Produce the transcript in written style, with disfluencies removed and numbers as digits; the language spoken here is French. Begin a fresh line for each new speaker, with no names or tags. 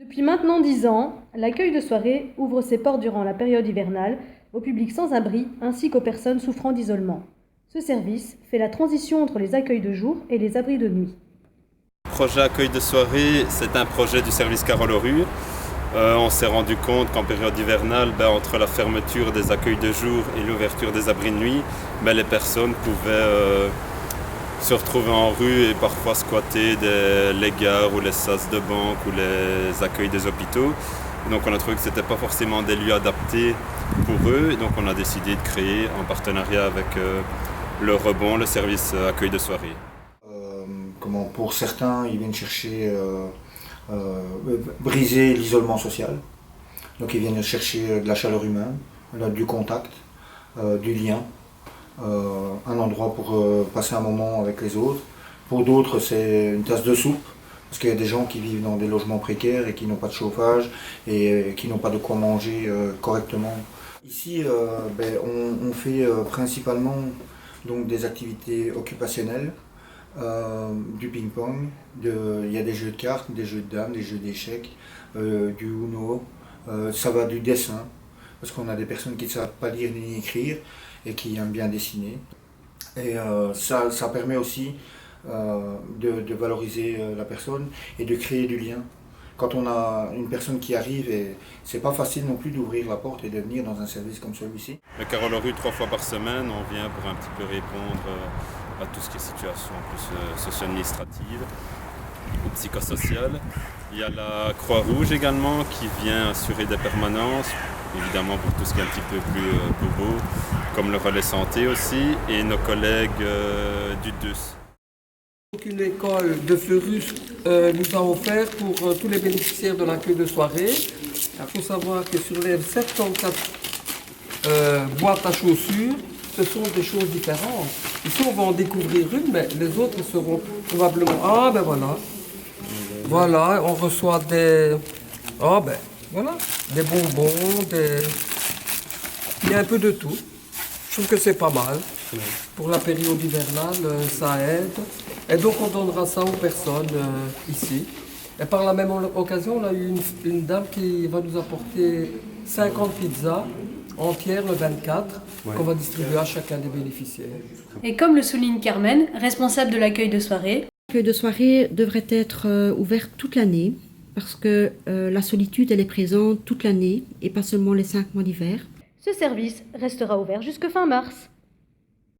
Depuis maintenant 10 ans, l'accueil de soirée ouvre ses portes durant la période hivernale au public sans abri ainsi qu'aux personnes souffrant d'isolement. Ce service fait la transition entre les accueils de jour et les abris de nuit.
Le projet accueil de soirée, c'est un projet du service Carole Rue. On s'est rendu compte qu'en période hivernale, entre la fermeture des accueils de jour et l'ouverture des abris de nuit, les personnes pouvaient se retrouver en rue et parfois squatter les gares ou les sas de banque ou les accueils des hôpitaux. Donc on a trouvé que ce n'était pas forcément des lieux adaptés pour eux. Et donc on a décidé de créer en partenariat avec le Rebond, le service accueil de soirée.
Pour certains, ils viennent chercher briser l'isolement social. Donc ils viennent chercher de la chaleur humaine, du contact, du lien, un endroit pour passer un moment avec les autres. Pour d'autres, c'est une tasse de soupe, parce qu'il y a des gens qui vivent dans des logements précaires et qui n'ont pas de chauffage et qui n'ont pas de quoi manger correctement. Ici, on fait principalement donc, des activités occupationnelles. Du ping-pong, il y a des jeux de cartes, des jeux de dames, des jeux d'échecs, du Uno, ça va du dessin, parce qu'on a des personnes qui ne savent pas lire ni écrire et qui aiment bien dessiner. Et ça permet aussi de valoriser la personne et de créer du lien. Quand on a une personne qui arrive, et c'est pas facile non plus d'ouvrir la porte et de venir dans un service comme celui-ci.
Le Carole Rue, 3 fois par semaine, on vient pour un petit peu répondre à tout ce qui est situation plus socio-administrative ou psychosociale. Il y a la Croix-Rouge également qui vient assurer des permanences, évidemment pour tout ce qui est un petit peu plus beau, comme le relais santé aussi, et nos collègues du DUS.
Une école de Fleurus nous a offert pour tous les bénéficiaires de l'accueil de soirée. Il faut savoir que sur les 74 boîtes à chaussures, ce sont des choses différentes. Ici, on va en découvrir une, mais les autres seront probablement... Ah, ben voilà. Voilà, on reçoit des... Ah, ben voilà. Des bonbons, des... Il y a un peu de tout. Je trouve que c'est pas mal. Pour la période hivernale, ça aide. Et donc, on donnera ça aux personnes ici. Et par la même occasion, on a eu une dame qui va nous apporter 50 pizzas entières le 24, qu'on va distribuer à chacun des bénéficiaires.
Et comme le souligne Carmen, responsable de l'accueil de soirée,
L'accueil de soirée devrait être ouvert toute l'année, parce que la solitude, elle est présente toute l'année, et pas seulement les 5 mois d'hiver.
ce service restera ouvert jusque fin mars.